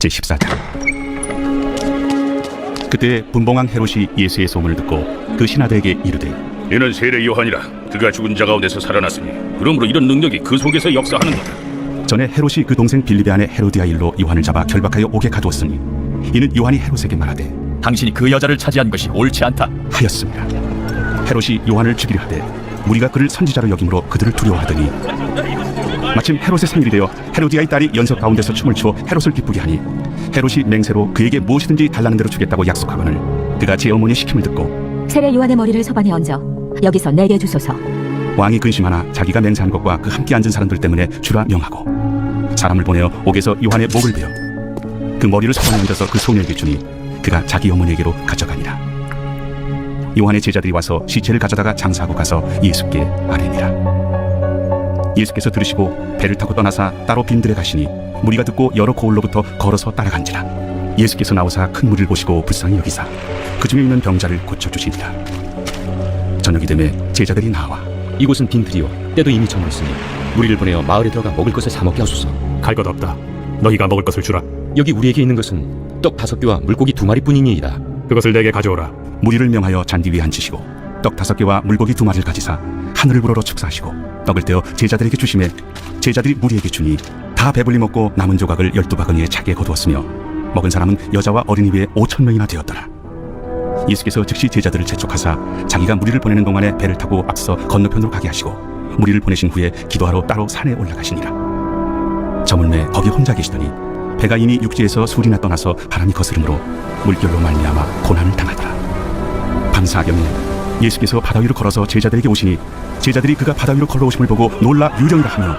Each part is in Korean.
제14장. 그때 분봉왕 헤롯이 예수의 소문을 듣고 그 신하들에게 이르되, 이는 세례 요한이라. 그가 죽은 자 가운데서 살아났으니 그러므로 이런 능력이 그 속에서 역사하는도다. 전에 헤롯이 그 동생 빌립의 아내 헤로디아 일로 요한을 잡아 결박하여 옥에 가두었으니 이는 요한이 헤롯에게 말하되, 당신이 그 여자를 차지한 것이 옳지 않다 하였습니다. 헤롯이 요한을 죽이려 하되 무리가 그를 선지자로 여김으로 그들을 두려워하더니 마침 헤롯의 생일이 되어 헤로디아의 딸이 연석 가운데서 춤을 추어 헤롯을 기쁘게 하니 헤롯이 맹세로 그에게 무엇이든지 달라는 대로 주겠다고 약속하거늘 그가 제 어머니의 시킴을 듣고 세례 요한의 머리를 소반에 얹어 여기서 내게 주소서. 왕이 근심하나 자기가 맹세한 것과 그 함께 앉은 사람들 때문에 주라 명하고 사람을 보내어 옥에서 요한의 목을 베어 그 머리를 소반에 얹어서 그 소녀에게 주니 그가 자기 어머니에게로 가져가니라. 요한의 제자들이 와서 시체를 가져다가 장사하고 가서 예수께 아뢰니라. 예수께서 들으시고 배를 타고 떠나사 따로 빈들에 가시니 무리가 듣고 여러 고을로부터 걸어서 따라간지라. 예수께서 나오사 큰 무리를 보시고 불쌍히 여기사 그 중에 있는 병자를 고쳐주시니라. 저녁이 되매 제자들이 나와 이곳은 빈들이요 때도 이미 저물었으니 무리를 보내어 마을에 들어가 먹을 것을 사 먹게 하소서. 갈 것 없다. 너희가 먹을 것을 주라. 여기 우리에게 있는 것은 떡 5개와 물고기 2마리뿐이니이다. 그것을 내게 가져오라. 무리를 명하여 잔디 위에 앉히시고 떡 5개와 물고기 2마리를 가지사 하늘을 우러러 축사하시고 떡을 떼어 제자들에게 주시매 제자들이 무리에게 주니 다 배불리 먹고 남은 조각을 12바구니에 차게 거두었으며 먹은 사람은 여자와 어린이 외에 5,000명이나 되었더라. 예수께서 즉시 제자들을 재촉하사 자기가 무리를 보내는 동안에 배를 타고 앞서 건너편으로 가게 하시고 무리를 보내신 후에 기도하러 따로 산에 올라가시니라. 저물매 거기 혼자 계시더니 배가 이미 육지에서 술이나 떠나서 바람이 거스름으로 물결로 말미암아 고난을 당하더라. 밤사경에 예수께서 바다 위로 걸어서 제자들에게 오시니 제자들이 그가 바다 위로 걸어오심을 보고 놀라 유령이라 하며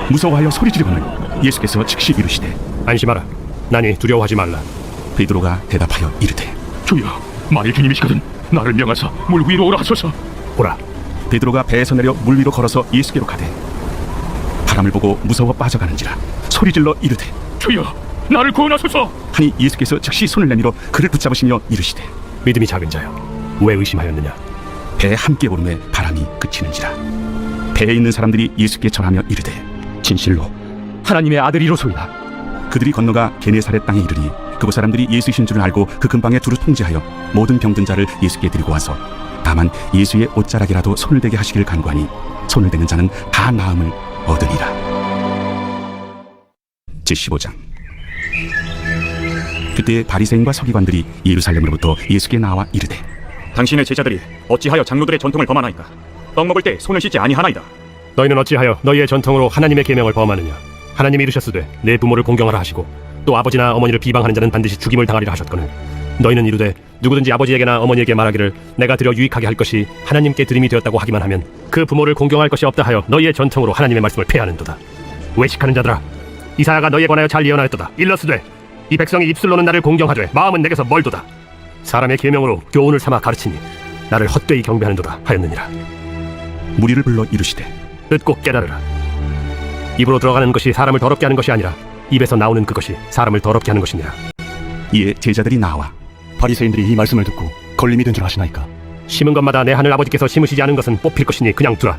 무서워하여 소리 지르거늘 예수께서 즉시 이르시되, 안심하라. 나니 두려워하지 말라. 베드로가 대답하여 이르되, 주여, 만일 주님이시거든 나를 명하사 물 위로 오라 하소서. 보라. 베드로가 배에서 내려 물 위로 걸어서 예수께로 가되 바람을 보고 무서워 빠져가는지라 소리질러 이르되, 주여, 나를 구원하소서. 하니 예수께서 즉시 손을 내밀어 그를 붙잡으시며 이르시되, 믿음이 작은 자여, 왜 의심하였느냐? 배에 함께 오름에 바람이 그치는지라. 배에 있는 사람들이 예수께 절하며 이르되, 진실로 하나님의 아들이로소이다. 그들이 건너가 게네사렛 땅에 이르니 그곳 사람들이 예수이신 줄을 알고 그 근방에 두루 통제하여 모든 병든 자를 예수께 드리고 와서 다만 예수의 옷자락이라도 손을 대게 하시기를 간구하니 손을 대는 자는 다 나음을 얻으리라. 제15장. 그때 바리새인과 서기관들이 예루살렘으로부터 예수께 나와 이르되, 당신의 제자들이 어찌하여 장로들의 전통을 범하나이까? 떡 먹을 때 손을 씻지 아니하나이다. 너희는 어찌하여 너희의 전통으로 하나님의 계명을 범하느냐? 하나님이 이르셨으되 내 부모를 공경하라 하시고 또 아버지나 어머니를 비방하는 자는 반드시 죽임을 당하리라 하셨거늘 너희는 이르되 누구든지 아버지에게나 어머니에게 말하기를 내가 드려 유익하게 할 것이 하나님께 드림이 되었다고 하기만 하면 그 부모를 공경할 것이 없다 하여 너희의 전통으로 하나님의 말씀을 폐하는도다. 외식하는 자들아, 이사야가 너희에 관하여 잘 예언하였도다. 일러스되 이 백성이 입술로는 나를 공경하되 마음은 내게서 멀도다. 사람의 계명으로 교훈을 삼아 가르치니 나를 헛되이 경배하는도다 하였느니라. 무리를 불러 이르시되, 듣고 깨달으라. 입으로 들어가는 것이 사람을 더럽게 하는 것이 아니라 입에서 나오는 그것이 사람을 더럽게 하는 것이니라. 이에 제자들이 나와 바리새인들이 이 말씀을 듣고 걸림이 된 줄 아시나이까? 심은 것마다 내 하늘 아버지께서 심으시지 않은 것은 뽑힐 것이니 그냥 두라.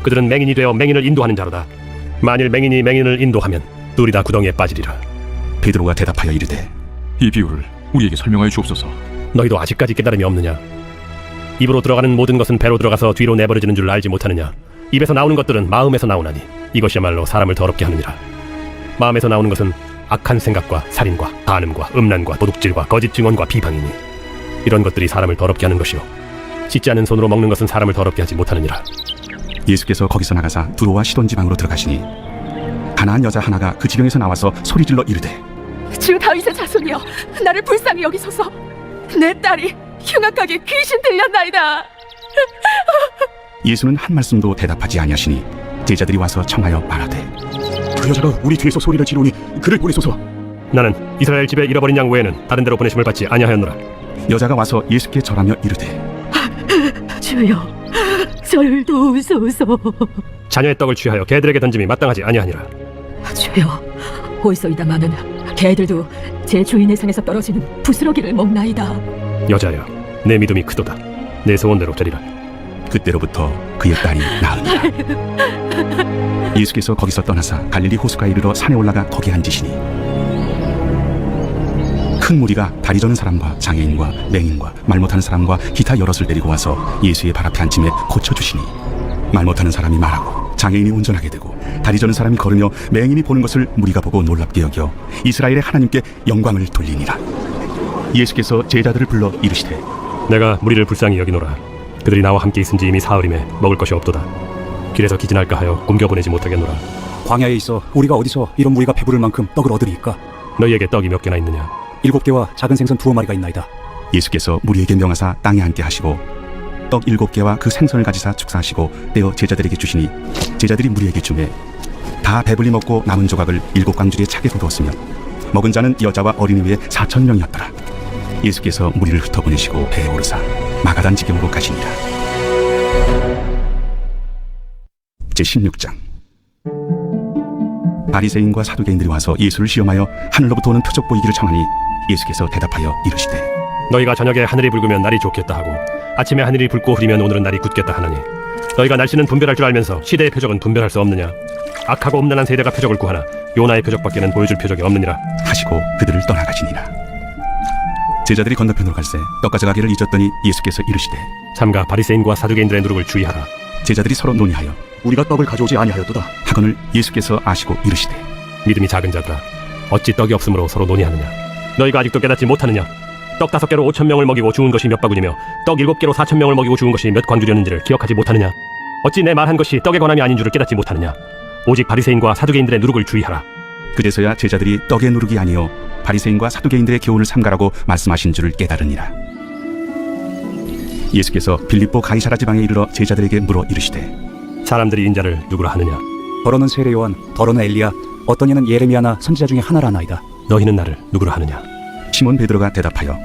그들은 맹인이 되어 맹인을 인도하는 자로다. 만일 맹인이 맹인을 인도하면 둘이 다 구덩이에 빠지리라. 베드로가 대답하여 이르되, 이 비유를 우리에게 설명하여 주옵소서. 너희도 아직까지 깨달음이 없느냐? 입으로 들어가는 모든 것은 배로 들어가서 뒤로 내버려지는 줄 알지 못하느냐? 입에서 나오는 것들은 마음에서 나오나니 이것이야말로 사람을 더럽게 하느니라. 마음에서 나오는 것은 악한 생각과 살인과 간음과 음란과 도둑질과 거짓 증언과 비방이니 이런 것들이 사람을 더럽게 하는 것이요 씻지 않은 손으로 먹는 것은 사람을 더럽게 하지 못하느니라. 예수께서 거기서 나가사 두로와 시돈 지방으로 들어가시니 가나안 여자 하나가 그 지경에서 나와서 소리질러 이르되, 주 다윗의 자손이여, 나를 불쌍히 여기소서. 내 딸이 흉악하게 귀신 들렸나이다. 예수는 한 말씀도 대답하지 아니하시니 제자들이 와서 청하여 말하되, 그 여자가 우리 뒤에서 소리를 지르니 그를 보내소서. 나는 이스라엘 집에 잃어버린 양 외에는 다른 데로 보내심을 받지 아니하였노라. 여자가 와서 예수께 절하며 이르되, 주여, 저를 도우소서. 자녀의 떡을 취하여 개들에게 던짐이 마땅하지 아니하니라. 주여, 올소이다마는 개들도 제 주인의 상에서 떨어지는 부스러기를 먹나이다. 여자여, 내 믿음이 크도다. 내 소원대로 되리라. 그때로부터 그의 딸이 나으니라. 예수께서 거기서 떠나사 갈릴리 호수가에 이르러 산에 올라가 거기 앉으시니 큰 무리가 다리 저는 사람과 장애인과 맹인과 말 못하는 사람과 기타 여럿을 데리고 와서 예수의 발 앞에 앉힘에 고쳐주시니 말 못하는 사람이 말하고 장애인이 운전하게 되고 다리 저는 사람이 걸으며 맹인이 보는 것을 무리가 보고 놀랍게 여겨 이스라엘의 하나님께 영광을 돌리니라. 예수께서 제자들을 불러 이르시되 내가 무리를 불쌍히 여기노라. 그들이 나와 함께 있은지 이미 사흘임에 먹을 것이 없도다. 길에서 기진할까 하여 굶겨보내지 못하겠노라. 광야에 있어 우리가 어디서 이런 무리가 배부를 만큼 떡을 얻으리이까? 너희에게 떡이 몇 개나 있느냐? 7개와 작은 생선 2마리가 있나이다. 예수께서 무리에게 명하사 땅에 앉게 하시고 떡 7개와 그 생선을 가지사 축사하시고 떼어 제자들에게 주시니 제자들이 무리에게 주매 다 배불리 먹고 남은 조각을 7광주리에 차게 거두었으며 먹은 자는 여자와 어린이 외에 4,000명이었더라. 예수께서 무리를 흩어보내시고 배에 오르사 마가단 지경으로 가시니라. 제16장. 바리새인과 사두개인들이 와서 예수를 시험하여 하늘로부터 오는 표적 보이기를 청하니 예수께서 대답하여 이르시되 너희가 저녁에 하늘이 붉으면 날이 좋겠다 하고 아침에 하늘이 붉고 흐리면 오늘은 날이 굳겠다 하나니 너희가 날씨는 분별할 줄 알면서 시대의 표적은 분별할 수 없느냐? 악하고 음란한 세대가 표적을 구하나 요나의 표적밖에는 보여줄 표적이 없느니라 하시고 그들을 떠나가시니라. 제자들이 건너편으로 갈새 떡 가져가기를 잊었더니 예수께서 이르시되 삼가 바리새인과 사두개인들의 누룩을 주의하라. 제자들이 서로 논의하여 우리가 떡을 가져오지 아니하였도다. 하거늘 예수께서 아시고 이르시되 믿음이 작은 자들아, 어찌 떡이 없으므로 서로 논의하느냐? 너희가 아직도 깨닫지 못하느냐? 떡 5개로 5,000명을 먹이고 죽은 것이 몇 바구니며 떡 7개로 4,000명을 먹이고 죽은 것이 몇 광주렸는지를 기억하지 못하느냐? 어찌 내 말한 것이 떡의 권함이 아닌 줄을 깨닫지 못하느냐? 오직 바리새인과 사두개인들의 누룩을 주의하라. 그제서야 제자들이 떡의 누룩이 아니요 바리새인과 사두개인들의 교훈을 삼가라고 말씀하신 줄을 깨달으니라. 예수께서 빌립보 가이사라 지방에 이르러 제자들에게 물어 이르시되 사람들이 인자를 누구라 하느냐? 더러는 세례 요한, 더러는 엘리야, 어떤 이는 예레미야나 선지자 중에 하나라 나이다. 너희는 나를 누구라 하느냐? 시몬 베드로가 대답하여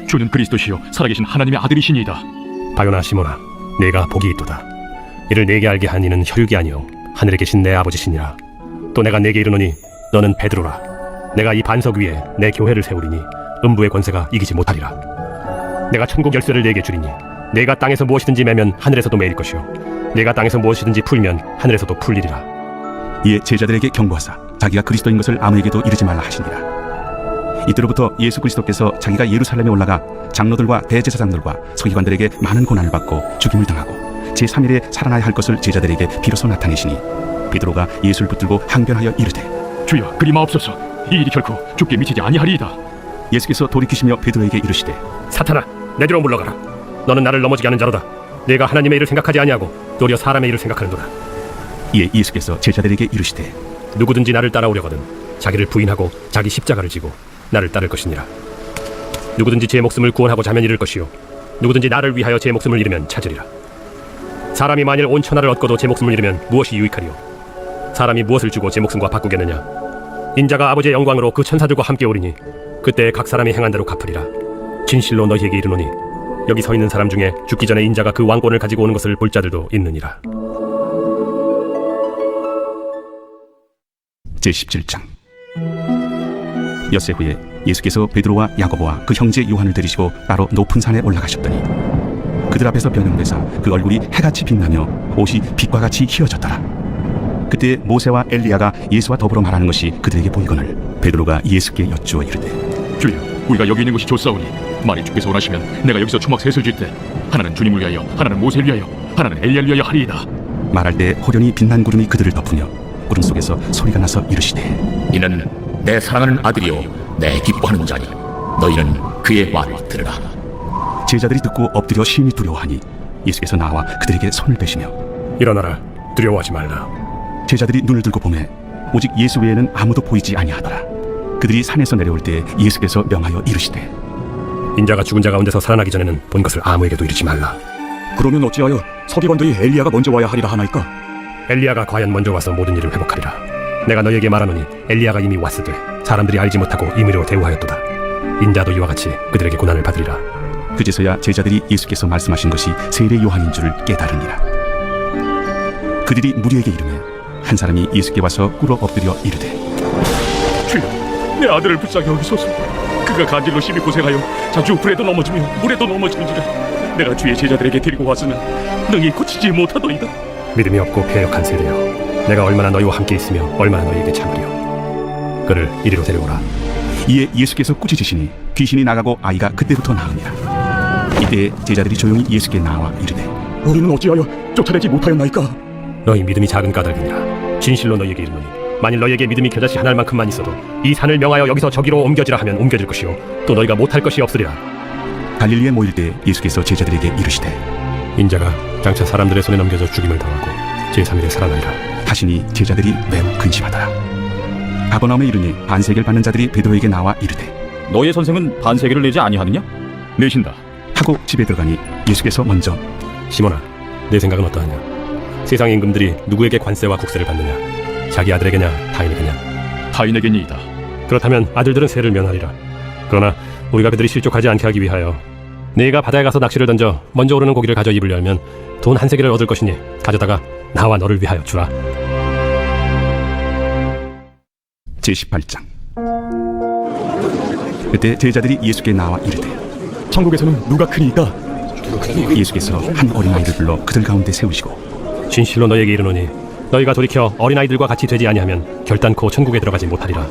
주는 그리스도시요 살아계신 하나님의 아들이시니이다. 바요나 시몬아, 네가 복이 있도다. 이를 네게 알게 한 이는 혈육이 아니요 하늘에 계신 내 아버지시니라. 또 내가 네게 이르노니 너는 베드로라. 내가 이 반석 위에 내 교회를 세우리니 음부의 권세가 이기지 못하리라. 내가 천국 열쇠를 네게 주리니 네가 땅에서 무엇이든지 매면 하늘에서도 매일 것이요 네가 땅에서 무엇이든지 풀면 하늘에서도 풀리리라. 이에 제자들에게 경고하사 자기가 그리스도인 것을 아무에게도 이르지 말라 하시니라. 이때로부터 예수 그리스도께서 자기가 예루살렘에 올라가 장로들과 대제사장들과 서기관들에게 많은 고난을 받고 죽임을 당하고 제3일에 살아나야 할 것을 제자들에게 비로소 나타내시니 베드로가 예수를 붙들고 항변하여 이르되 주여 그리 마옵소서. 이 일이 결코 죽게 미치지 아니하리이다. 예수께서 돌이키시며 베드로에게 이르시되 사탄아, 내 뒤로 물러가라. 너는 나를 넘어지게 하는 자로다. 네가 하나님의 일을 생각하지 아니하고 도리어 사람의 일을 생각하는도다. 이에 예수께서 제자들에게 이르시되 누구든지 나를 따라오려거든 자기를 부인하고 자기 십자가를 지고 나를 따를 것이니라. 누구든지 제 목숨을 구원하고자 하면 잃을 것이요 누구든지 나를 위하여 제 목숨을 잃으면 찾으리라. 사람이 만일 온 천하를 얻고도 제 목숨을 잃으면 무엇이 유익하리요? 사람이 무엇을 주고 제 목숨과 바꾸겠느냐? 인자가 아버지의 영광으로 그 천사들과 함께 오리니 그때 각 사람이 행한 대로 갚으리라. 진실로 너희에게 이르노니 여기 서 있는 사람 중에 죽기 전에 인자가 그 왕권을 가지고 오는 것을 볼 자들도 있느니라. 제17장. 엿새 후에 예수께서 베드로와 야고보와 그 형제 요한을 데리시고 따로 높은 산에 올라가셨더니 그들 앞에서 변형되사 그 얼굴이 해같이 빛나며 옷이 빛과 같이 희어졌더라. 그때 모세와 엘리야가 예수와 더불어 말하는 것이 그들에게 보이거늘 베드로가 예수께 여쭈어 이르되 주여 우리가 여기 있는 것이 좋사오니 만일 주께서 원하시면 내가 여기서 초막 셋을 쥘 때 하나는 주님을 위하여 하나는 모세를 위하여 하나는 엘리야를 위하여 하리이다. 말할 때 호련히 빛난 구름이 그들을 덮으며 구름 속에서 소리가 나서 이르시되 이는 내 사랑하는 아들이요 내 기뻐하는 자니 너희는 그의 말을 들으라. 제자들이 듣고 엎드려 심히 두려워하니 예수께서 나와 그들에게 손을 대시며 일어나라, 두려워하지 말라. 제자들이 눈을 들고 보매 오직 예수 외에는 아무도 보이지 아니하더라. 그들이 산에서 내려올 때 예수께서 명하여 이르시되 인자가 죽은 자 가운데서 살아나기 전에는 본 것을 아무에게도 이르지 말라. 그러면 어찌하여 서기관들이 엘리야가 먼저 와야 하리라 하나이까? 엘리야가 과연 먼저 와서 모든 일을 회복하리라. 내가 너희에게 말하노니 엘리야가 이미 왔으되 사람들이 알지 못하고 임의로 대우하였도다. 인자도 이와 같이 그들에게 고난을 받으리라. 그제서야 제자들이 예수께서 말씀하신 것이 세례 요한인 줄을 깨달으니라. 그들이 무리에게 이르매 한 사람이 예수께 와서 꿇어 엎드려 이르되 주여 내 아들을 불쌍히 여기소서. 그가 간질로 심히 고생하여 자주 불에도 넘어지며 물에도 넘어지는지라. 내가 주의 제자들에게 데리고 왔으나 능히 고치지 못하더이다. 믿음이 없고 패역한 세대여, 내가 얼마나 너희와 함께 있으며 얼마나 너희에게 참으리요. 그를 이리로 데려오라. 이에 예수께서 꾸짖으시니 귀신이 나가고 아이가 그때부터 나으니라. 이때 제자들이 조용히 예수께 나와 이르되 우리는 어찌하여 쫓아내지 못하였나이까? 너희 믿음이 작은 까닭이니라. 진실로 너희에게 이르노니 만일 너희에게 믿음이 겨자씨 하나를 만큼만 있어도 이 산을 명하여 여기서 저기로 옮겨지라 하면 옮겨질 것이요 또 너희가 못할 것이 없으리라. 갈릴리에 모일 때 예수께서 제자들에게 이르시되 인자가 장차 사람들의 손에 넘겨져 죽임을 당하고 제3일에 살아나리라 하시니 제자들이 매우 근심하더라. 가버나움에 이르니 반세계를 받는 자들이 베드로에게 나와 이르되 너의 선생은 반세계를 내지 아니하느냐? 내신다. 하고 집에 들어가니 예수께서 먼저 시몬아, 내 생각은 어떠하냐? 세상의 임금들이 누구에게 관세와 국세를 받느냐? 자기 아들에게냐 타인에게냐? 타인에게니이다. 그렇다면 아들들은 세를 면하리라. 그러나 우리가 그들이 실족하지 않게 하기 위하여 네가 바다에 가서 낚시를 던져 먼저 오르는 고기를 가져 입을 열면 돈 한 세계를 얻을 것이니 가져다가 나와 너를 위하여 주라. 제18장. 그때 제자들이 예수께 나와 이르되 천국에서는 누가 크니이까? 예수께서 한 어린아이를 불러 그들 가운데 세우시고 진실로 너희에게 이르노니 너희가 돌이켜 어린아이들과 같이 되지 아니하면 결단코 천국에 들어가지 못하리라.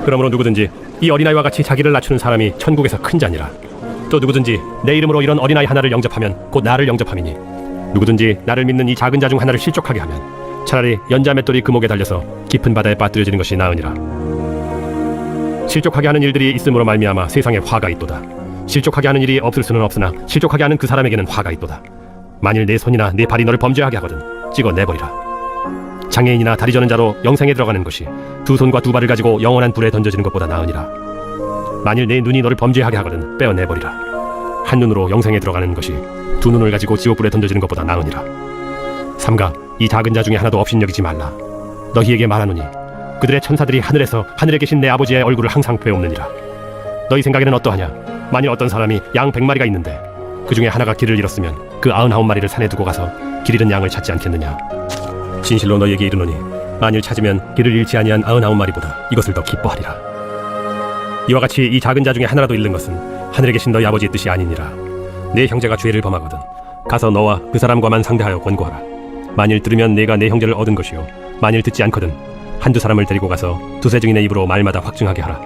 그러므로 누구든지 이 어린아이와 같이 자기를 낮추는 사람이 천국에서 큰 자니라. 또 누구든지 내 이름으로 이런 어린아이 하나를 영접하면 곧 나를 영접함이니 누구든지 나를 믿는 이 작은 자 중 하나를 실족하게 하면 차라리 연자 맷돌이 금옥에 달려서 깊은 바다에 빠뜨려지는 것이 나으니라. 실족하게 하는 일들이 있음으로 말미암아 세상에 화가 있도다. 실족하게 하는 일이 없을 수는 없으나 실족하게 하는 그 사람에게는 화가 있도다. 만일 내 손이나 내 발이 너를 범죄하게 하거든 찍어 내버리라. 장애인이나 다리 저는 자로 영생에 들어가는 것이 두 손과 두 발을 가지고 영원한 불에 던져지는 것보다 나으니라. 만일 내 눈이 너를 범죄하게 하거든 빼어 내버리라. 한 눈으로 영생에 들어가는 것이 두 눈을 가지고 지옥불에 던져지는 것보다 나으니라. 삼가 이 작은 자 중에 하나도 업신여기지 말라. 너희에게 말하노니 그들의 천사들이 하늘에서 하늘에 계신 내 아버지의 얼굴을 항상 뵈옵느니라. 너희 생각에는 어떠하냐? 만일 어떤 사람이 양 100마리가 있는데 그 중에 하나가 길을 잃었으면 그 99마리를 산에 두고 가서 길 잃은 양을 찾지 않겠느냐? 진실로 너희에게 이르노니 만일 찾으면 길을 잃지 아니한 99마리보다 이것을 더 기뻐하리라. 이와 같이 이 작은 자 중에 하나라도 잃는 것은 하늘에 계신 너희 아버지의 뜻이 아니니라. 내 형제가 죄를 범하거든 가서 너와 그 사람과만 상대하여 권고하라. 만일 들으면 내가 내 형제를 얻은 것이요 만일 듣지 않거든 한두 사람을 데리고 가서 두세 증인의 입으로 말마다 확증하게 하라.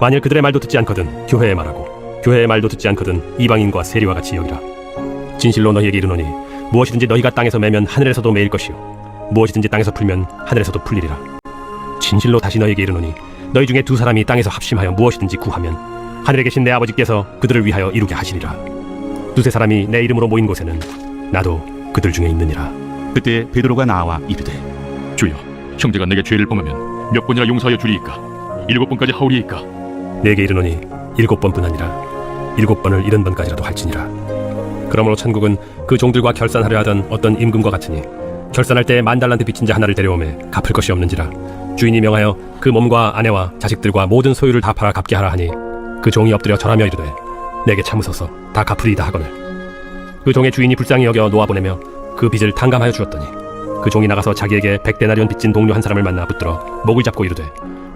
만일 그들의 말도 듣지 않거든 교회에 말하고 교회의 말도 듣지 않거든 이방인과 세리와 같이 여기라. 진실로 너희에게 이르노니 무엇이든지 너희가 땅에서 매면 하늘에서도 매일 것이요 무엇이든지 땅에서 풀면 하늘에서도 풀리리라. 진실로 다시 너희에게 이르노니 너희 중에 두 사람이 땅에서 합심하여 무엇이든지 구하면 하늘에 계신 내 아버지께서 그들을 위하여 이루게 하시리라. 두세 사람이 내 이름으로 모인 곳에는 나도 그들 중에 있느니라. 그때 베드로가 나와 이르되 주여, 형제가 내게 죄를 범하면 몇 번이나 용서하여 주리이까? 7번까지 하오리이까? 내게 이르노니 7번뿐 아니라 7번을 70번까지라도 할지니라. 그러므로 천국은 그 종들과 결산하려 하던 어떤 임금과 같으니 결산할 때 10,000달란트 빚진 자 하나를 데려오매 갚을 것이 없는지라 주인이 명하여 그 몸과 아내와 자식들과 모든 소유를 다 팔아 갚게 하라 하니 그 종이 엎드려 절하며 이르되 내게 참으소서 다 갚으리이다 하거늘 그 종의 주인이 불쌍히 여겨 놓아보내며 그 빚을 탕감하여 주었더니 그 종이 나가서 자기에게 100데나리온 빚진 동료 한 사람을 만나 붙들어 목을 잡고 이르되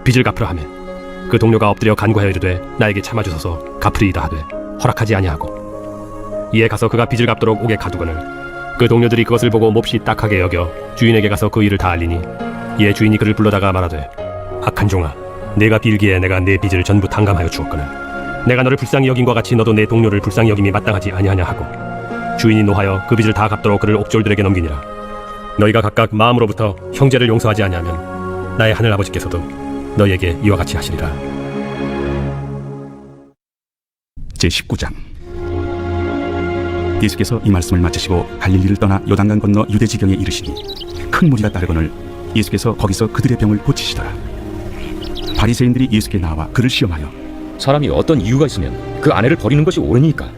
빚을 갚으라 하매 그 동료가 엎드려 간구하여 이르되 나에게 참아주소서 갚으리이다 하되 허락하지 아니하고 이에 가서 그가 빚을 갚도록 옥에 가두거늘 그 동료들이 그것을 보고 몹시 딱하게 여겨 주인에게 가서 그 일을 다 알리니 이에 주인이 그를 불러다가 말하되 악한 종아 내가 빌기에 내가 내 빚을 전부 탕감하여 주었거늘 내가 너를 불쌍히 여김과 같이 너도 내 동료를 불쌍히 여김이 마땅하지 아니하냐 하고 주인이 노하여 그 빚을 다 갚도록 그를 옥졸들에게 넘기니라. 너희가 각각 마음으로부터 형제를 용서하지 아니하면 나의 하늘 아버지께서도 너희에게 이와 같이 하시리라. 제19장. 예수께서 이 말씀을 마치시고 갈릴리를 떠나 요단강 건너 유대 지경에 이르시니 큰 무리가 따르거늘 예수께서 거기서 그들의 병을 고치시더라. 바리새인들이 예수께 나와 그를 시험하여 사람이 어떤 이유가 있으면 그 아내를 버리는 것이 옳으니까?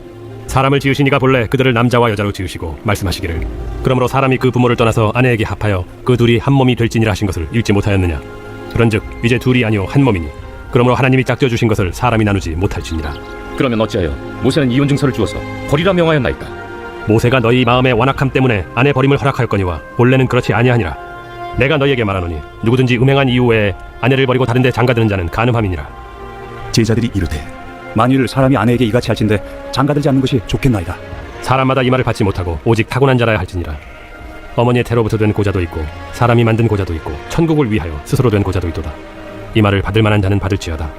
사람을 지으시니가 본래 그들을 남자와 여자로 지으시고 말씀하시기를 그러므로 사람이 그 부모를 떠나서 아내에게 합하여 그 둘이 한 몸이 될지니라 하신 것을 읽지 못하였느냐. 그런즉 이제 둘이 아니요 한 몸이니 그러므로 하나님이 짝져 주신 것을 사람이 나누지 못할지니라. 그러면 어찌하여 모세는 이혼 증서를 주어서 버리라 명하였나이까? 모세가 너희 마음의 완악함 때문에 아내 버림을 허락하였거니와 본래는 그렇지 아니하니라. 내가 너희에게 말하노니 누구든지 음행한 이유 외에 아내를 버리고 다른 데 장가드는 자는 간음함이니라. 제자들이 이르되 만일 사람이 아내에게 이같이 할진대 장가들지 않는 것이 좋겠나이다. 사람마다 이 말을 받지 못하고 오직 타고난 자라야 할지니라. 어머니의 태로부터 된 고자도 있고 사람이 만든 고자도 있고 천국을 위하여 스스로 된 고자도 있도다. 이 말을 받을 만한 자는 받을지어다.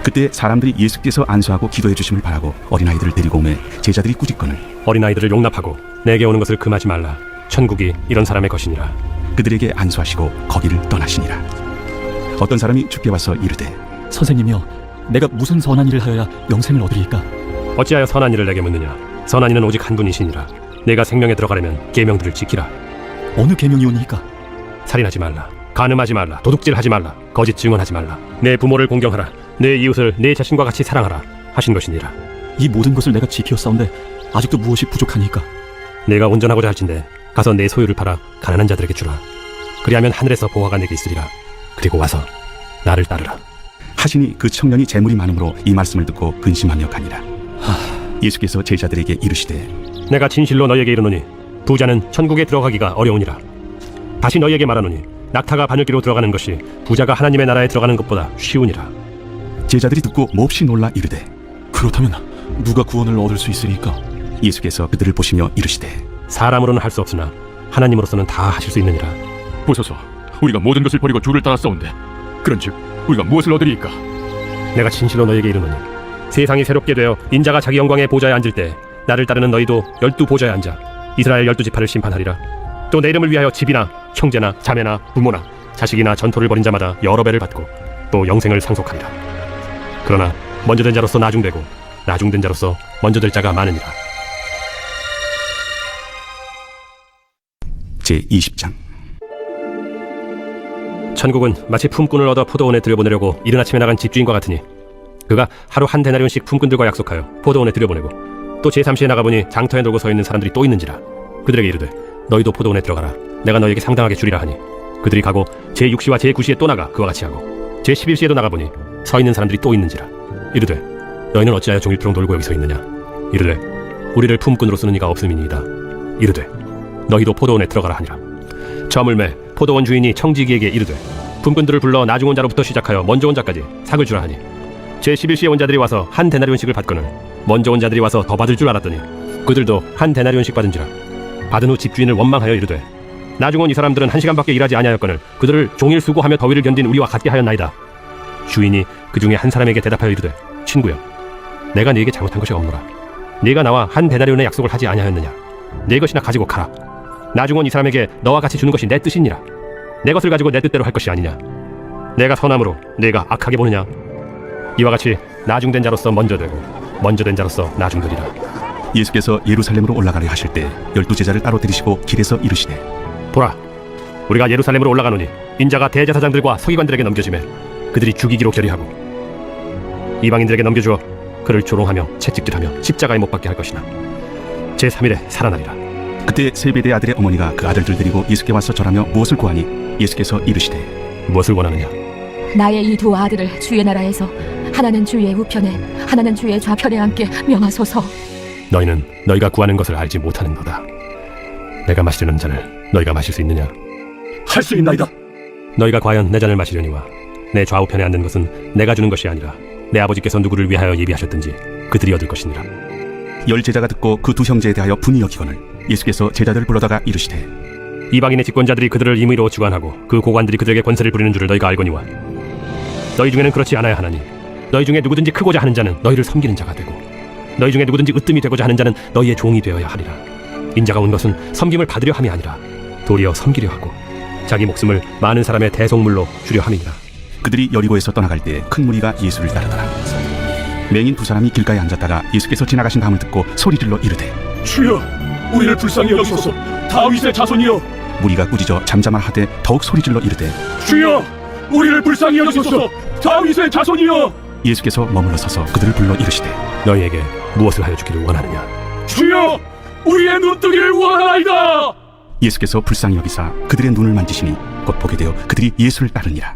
그때 사람들이 예수께서 안수하고 기도해 주심을 바라고 어린아이들을 데리고 오매 제자들이 꾸짖거늘 어린아이들을 용납하고 내게 오는 것을 금하지 말라. 천국이 이런 사람의 것이니라. 그들에게 안수하시고 거기를 떠나시니라. 어떤 사람이 주께 와서 이르되 선생님이여, 내가 무슨 선한 일을 하여야 영생을 얻으리이까? 어찌하여 선한 일을 내게 묻느냐? 선한 이는 오직 한 분이시니라. 내가 생명에 들어가려면 계명들을 지키라. 어느 계명이오니이까? 살인하지 말라, 간음하지 말라, 도둑질하지 말라, 거짓 증언하지 말라, 내 부모를 공경하라, 내 이웃을 내 자신과 같이 사랑하라 하신 것이니라. 이 모든 것을 내가 지키었사온데 아직도 무엇이 부족하니까? 내가 온전하고자 할진대 가서 내 소유를 팔아 가난한 자들에게 주라. 그리하면 하늘에서 보화가 내게 있으리라. 그리고 와서 나를 따르라. 하시니 그 청년이 재물이 많음으로 이 말씀을 듣고 근심하며 가니라. 예수께서 제자들에게 이르시되 내가 진실로 너희에게 이르노니 부자는 천국에 들어가기가 어려우니라. 다시 너희에게 말하노니 낙타가 바늘귀로 들어가는 것이 부자가 하나님의 나라에 들어가는 것보다 쉬우니라. 제자들이 듣고 몹시 놀라 이르되 그렇다면 누가 구원을 얻을 수 있으리이까? 예수께서 그들을 보시며 이르시되 사람으로는 할 수 없으나 하나님으로서는 다 하실 수 있느니라. 보소서, 우리가 모든 것을 버리고 주를 따랐사온데 그런즉 우리가 무엇을 얻으리이까? 내가 진실로 너희에게 이르노니 세상이 새롭게 되어 인자가 자기 영광의 보좌에 앉을 때 나를 따르는 너희도 12보좌에 앉아 이스라엘 12지파를 심판하리라. 또 내 이름을 위하여 집이나 형제나 자매나 부모나 자식이나 전토를 벌인 자마다 여러 배를 받고 또 영생을 상속하리라. 그러나 먼저 된 자로서 나중되고 나중된 자로서 먼저 될 자가 많으니라. 제20장. 천국은 마치 품꾼을 얻어 포도원에 들여보내려고 이른 아침에 나간 집주인과 같으니 그가 하루 한 데나리온씩 품꾼들과 약속하여 포도원에 들여보내고 또 제3시에 나가보니 장터에 놀고 서 있는 사람들이 또 있는지라. 그들에게 이르되 너희도 포도원에 들어가라. 내가 너희에게 상당하게 주리라 하니 그들이 가고 제6시와 제9시에 또 나가 그와 같이 하고 제11시에도 나가보니 서 있는 사람들이 또 있는지라. 이르되 너희는 어찌하여 종일토록 놀고 여기 서 있느냐? 이르되 우리를 품꾼으로 쓰는 이가 없음이니이다. 이르되 너희도 포도원에 들어가라 하니라. 저물매 포도원 주인이 청지기에게 이르되 품꾼들을 불러 나중 온 자로부터 시작하여 먼저 온 자까지 삭을 주라 하니 제11시에 온 자들이 와서 한 데나리온씩을 받거늘 먼저 온 자들이 와서 더 받을 줄 알았더니 그들도 한 데나리온씩 받은지라. 받은 후 집주인을 원망하여 이르되 나중 온 이 사람들은 1시간밖에 일하지 아니하였거늘 그들을 종일 수고하며 더위를 견딘 우리와 같게 하였나이다. 주인이 그 중에 한 사람에게 대답하여 이르되 친구여, 내가 네게 잘못한 것이 없노라. 네가 나와 한 데나리온의 약속을 하지 아니하였느냐? 네 것이나 가지고 가라. 나중 온 이 사람에게 너와 같이 주는 것이 내 뜻이니라. 내 것을 가지고 내 뜻대로 할 것이 아니냐? 내가 선함으로 네가 악하게 보느냐? 이와 같이 나중된 자로서 먼저 되고 먼저 된 자로서 나중되리라. 예수께서 예루살렘으로 올라가려 하실 때 12제자를 따로 들이시고 길에서 이르시되 보라, 우리가 예루살렘으로 올라가노니 인자가 대제사장들과 서기관들에게 넘겨지매 그들이 죽이기로 결의하고 이방인들에게 넘겨주어 그를 조롱하며 채찍질하며 십자가에 못 박게 할 것이나 제3일에 살아나리라. 그때 세베대 아들의 어머니가 그 아들들 데리고 예수께 와서 절하며 무엇을 구하니 예수께서 이르시되 무엇을 원하느냐? 나의 이 두 아들을 주의 나라에서 하나는 주의 우편에 하나는 주의 좌편에 앉게 명하소서. 너희는 너희가 구하는 것을 알지 못하는도다. 내가 마시려는 잔을 너희가 마실 수 있느냐? 할 수 있나이다. 너희가 과연 내 잔을 마시려니와 내 좌우편에 앉는 것은 내가 주는 것이 아니라 내 아버지께서 누구를 위하여 예비하셨든지 그들이 얻을 것이니라. 10제자가 듣고 그 두 형제에 대하여 분이 여기거늘 예수께서 제자들을 불러다가 이르시되 이방인의 집권자들이 그들을 임의로 주관하고 그 고관들이 그들에게 권세를 부리는 줄을 너희가 알거니와 너희 중에는 그렇지 않아야 하나니 너희 중에 누구든지 크고자 하는 자는 너희를 섬기는 자가 되고 너희 중에 누구든지 으뜸이 되고자 하는 자는 너희의 종이 되어야 하리라. 인자가 온 것은 섬김을 받으려 함이 아니라 도리어 섬기려 하고 자기 목숨을 많은 사람의 대속물로 주려 함이니라. 그들이 여리고에서 떠나갈 때 큰 무리가 예수를 따르더라. 맹인 두 사람이 길가에 앉았다가 예수께서 지나가신 다음을 듣고 소리질러 이르되 주여, 우리를 불쌍히 여기소서. 다윗의 자손이여. 무리가 꾸짖어 잠잠하라 하되 더욱 소리질러 이르되 주여, 우리를 불쌍히 여기소서. 다윗의 자손이여. 예수께서 머물러 서서 그들을 불러 이르시되 너희에게 무엇을 하여 주기를 원하느냐? 주여, 우리의 눈뜨기를 원하나이다. 예수께서 불쌍히 여기사 그들의 눈을 만지시니 곧 보게 되어 그들이 예수를 따르니라.